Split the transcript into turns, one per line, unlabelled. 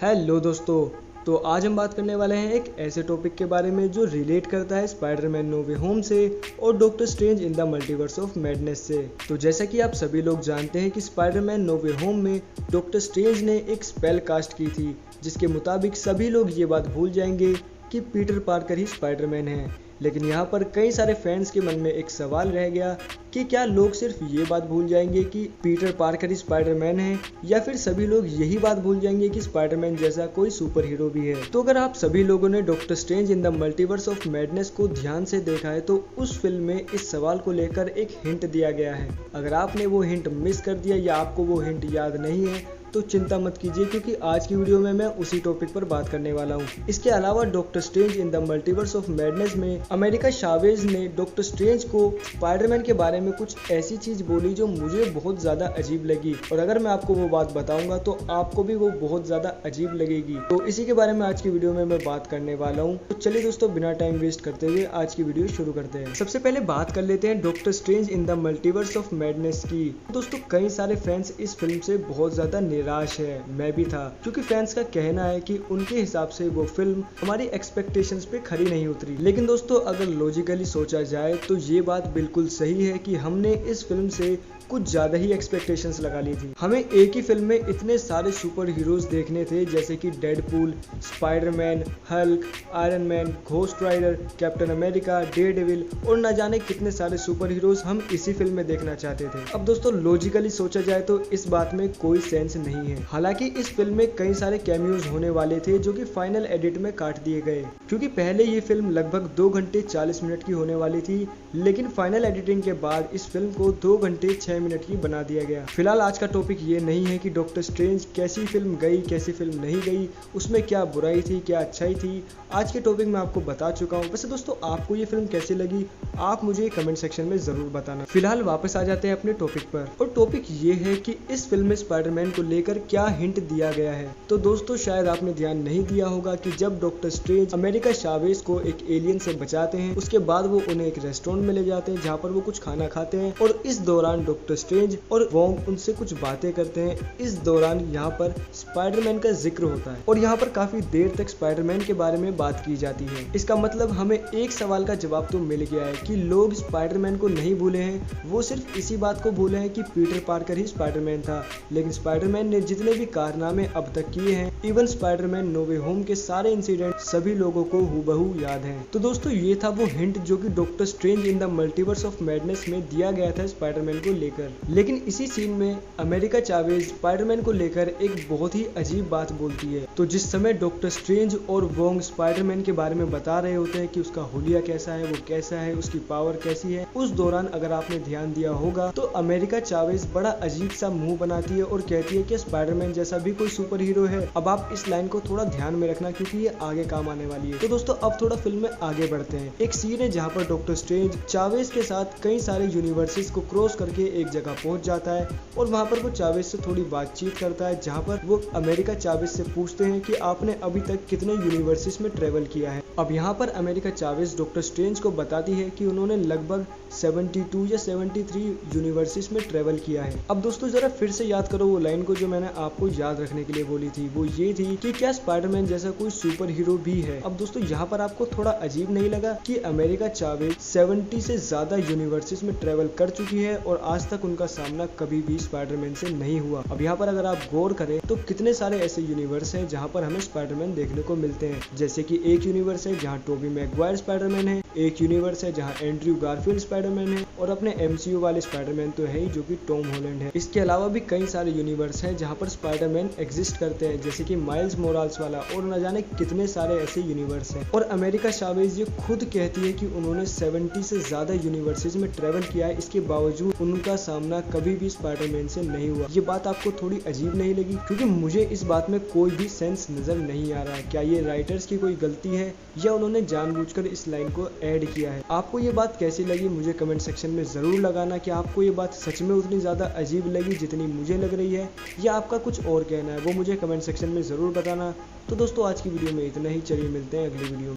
Hello दोस्तों। तो आज हम बात करने वाले हैं एक ऐसे टॉपिक के बारे में जो रिलेट करता है स्पाइडरमैन नो वे होम से और doctor strange in the multiverse of madness से। तो जैसा कि आप सभी लोग जानते हैं कि स्पाइडरमैन नो वे होम में डॉक्टर स्ट्रेंज ने एक स्पेल कास्ट की थी जिसके मुताबिक सभी लोग ये बात भूल जाएंगे कि पीटर पार्कर ही स्पाइडरमैन है। लेकिन यहाँ पर कई सारे फैंस के मन में एक सवाल रह गया कि क्या लोग सिर्फ ये बात भूल जाएंगे कि पीटर पार्कर ही स्पाइडरमैन है, या फिर सभी लोग यही बात भूल जाएंगे कि स्पाइडरमैन जैसा कोई सुपर हीरो भी है। तो अगर आप सभी लोगों ने doctor strange in the multiverse of madness को ध्यान से देखा है तो उस फिल्म में इस सवाल को लेकर एक हिंट दिया गया है। अगर आपने वो हिंट मिस कर दिया या आपको वो हिंट याद नहीं है तो चिंता मत कीजिए, क्योंकि आज की वीडियो में मैं उसी टॉपिक पर बात करने वाला हूँ। इसके अलावा doctor strange in the multiverse of madness में अमेरिका चावेज ने डॉक्टर स्ट्रेंज को स्पाइडरमैन के बारे में कुछ ऐसी चीज बोली जो मुझे बहुत ज्यादा अजीब लगी, और अगर मैं आपको वो बात बताऊंगा तो आपको भी वो बहुत ज्यादा अजीब लगेगी। तो इसी के बारे में आज की वीडियो में मैं बात करने वाला हूँ। तो चलिए दोस्तों, बिना टाइम वेस्ट करते हुए आज की वीडियो शुरू करते हैं। सबसे पहले बात कर लेते हैं doctor strange in the multiverse of madness की। दोस्तों, कई सारे फैंस इस फिल्म से बहुत ज्यादा निराश है, मैं भी था, क्योंकि फैंस का कहना है कि उनके हिसाब से वो फिल्म हमारी एक्सपेक्टेशंस पे खरी नहीं उतरी। लेकिन दोस्तों, अगर लॉजिकली सोचा जाए तो ये बात बिल्कुल सही है कि हमने इस फिल्म से कुछ ज्यादा ही एक्सपेक्टेशंस लगा ली थी। हमें एक ही फिल्म में इतने सारे सुपर हीरोज देखने थे, जैसे कि Deadpool, Spiderman, Hulk, Iron Man, Ghost Rider, Captain America, Daredevil और न जाने कितने सारे सुपर हीरोज हम इसी फिल्म में देखना चाहते थे। अब दोस्तों, लॉजिकली सोचा जाए तो इस बात में कोई सेंस नहीं है। हालांकि इस फिल्म में कई सारे कैमियोज होने वाले थे जो कि फाइनल एडिट में काट दिए गए, क्योंकि पहले ये फिल्म लगभग 2 घंटे 40 मिनट की होने वाली थी, लेकिन फाइनल एडिटिंग के बाद इस फिल्म को 2 घंटे 6 मिनट की बना दिया गया। फिलहाल आज का टॉपिक ये नहीं है कि डॉक्टर स्ट्रेंज कैसी फिल्म गई कैसी फिल्म नहीं गई, उसमें क्या बुराई थी क्या अच्छाई थी, आज के टॉपिक में आपको बता चुका हूँ। वैसे दोस्तों, आपको ये फिल्म कैसी लगी आप मुझे कमेंट सेक्शन में जरूर बताना। फिलहाल वापस आ जाते हैं अपने टॉपिक पर, और टॉपिक ये है कि इस फिल्म में स्पाइडरमैन को लेकर क्या हिंट दिया गया है। तो दोस्तों, शायद आपने ध्यान नहीं दिया होगा कि जब डॉक्टर स्ट्रेंज अमेरिका चावेज को एक एलियन से बचाते हैं, उसके बाद वो उन्हें एक रेस्टोरेंट में ले जाते हैं जहाँ पर वो कुछ खाना खाते हैं, और इस दौरान डॉक्टर स्ट्रेंज और वोंग उनसे कुछ बातें करते हैं। इस दौरान यहाँ पर स्पाइडरमैन का जिक्र होता है और यहाँ पर काफी देर तक स्पाइडरमैन के बारे में बात की जाती है। इसका मतलब हमें एक सवाल का जवाब तो मिल गया है कि लोग स्पाइडरमैन को नहीं भूले हैं, वो सिर्फ इसी बात को भूले हैं कि पीटर पार्कर ही स्पाइडरमैन था। लेकिन स्पाइडरमैन ने जितने भी कारनामे अब तक किए हैं, इवन स्पाइडरमैन नो वे होम के सारे इंसिडेंट सभी लोगों को हूबहू याद हैं। तो दोस्तों, ये था वो हिंट जो कि doctor strange in the multiverse of madness में दिया गया था स्पाइडरमैन को लेकर। लेकिन इसी सीन में अमेरिका चावेज स्पाइडरमैन को लेकर एक बहुत ही अजीब बात बोलती है। तो जिस समय डॉक्टर स्ट्रेंज और वोंग स्पाइडरमैन के बारे में बता रहे होते हैं कि उसका हुलिया कैसा है, वो कैसा है, उसकी पावर कैसी है, उस दौरान अगर आपने ध्यान दिया होगा तो अमेरिका चावेज बड़ा अजीब सा मुंह बनाती है और कहती है कि स्पाइडरमैन जैसा भी कोई सुपर हीरो है। अब आप इस लाइन को थोड़ा ध्यान में रखना, क्योंकि ये आगे काम आने वाली है। तो दोस्तों, अब थोड़ा फिल्म में आगे बढ़ते हैं। एक सीन है जहाँ पर डॉक्टर स्ट्रेंज चावेज के साथ कई सारे यूनिवर्सेस को क्रॉस करके एक जगह पहुंच जाता है, और वहां पर वो चावेज से थोड़ी बातचीत करता है, जहां पर वो अमेरिका चावेज से पूछते हैं कि आपने अभी तक कितने यूनिवर्सेस में ट्रेवल किया है। अब यहाँ पर अमेरिका चावेज डॉक्टर स्ट्रेंज को बताती है कि उन्होंने लगभग 72 या 73 यूनिवर्सेस में ट्रेवल किया है। अब दोस्तों, जरा फिर से याद करो वो लाइन को जो मैंने आपको याद रखने के लिए बोली थी। वो ये थी कि क्या स्पाइडरमैन जैसा कोई सुपर हीरो भी है। अब दोस्तों, यहाँ पर आपको थोड़ा अजीब नहीं लगा कि अमेरिका चावेज 70 से ज्यादा यूनिवर्सेस में ट्रेवल कर चुकी है और आज तक उनका सामना कभी भी स्पाइडरमैन से नहीं हुआ। अब यहाँ पर अगर आप गौर करें तो कितने सारे ऐसे यूनिवर्स हैं जहाँ पर हमें स्पाइडरमैन देखने को मिलते हैं। जैसे कि एक यूनिवर्स है जहाँ टोबी मैगवायर स्पाइडरमैन है, एक यूनिवर्स है जहाँ एंड्रयू गारफील्ड स्पाइडरमैन है, और अपने MCU वाले स्पाइडरमैन तो है ही जो कि टॉम हॉलैंड है। इसके अलावा भी कई सारे यूनिवर्स हैं जहाँ पर स्पाइडरमैन एग्जिस्ट करते हैं, जैसे कि माइल्स मोराल्स वाला, और न जाने कितने सारे ऐसे यूनिवर्स हैं। और अमेरिका चावेज ये खुद कहती है कि उन्होंने 70 से ज्यादा यूनिवर्सेस में ट्रेवल किया है, इसके बावजूद उनका सामना कभी भी स्पाइडरमैन से नहीं हुआ। ये बात आपको थोड़ी अजीब नहीं लगी? क्योंकि मुझे इस बात में कोई भी सेंस नजर नहीं आ रहा है। क्या ये राइटर्स की कोई गलती है या उन्होंने जानबूझकर इस लाइन को ऐड किया है? आपको ये बात कैसी लगी मुझे कमेंट सेक्शन में जरूर लगाना। कि आपको ये बात सच में उतनी ज्यादा अजीब लगी जितनी मुझे लग रही है, या आपका कुछ और कहना है वो मुझे कमेंट सेक्शन में जरूर बताना। तो दोस्तों, आज की वीडियो में इतना ही। चलिए मिलते हैं अगली वीडियो में।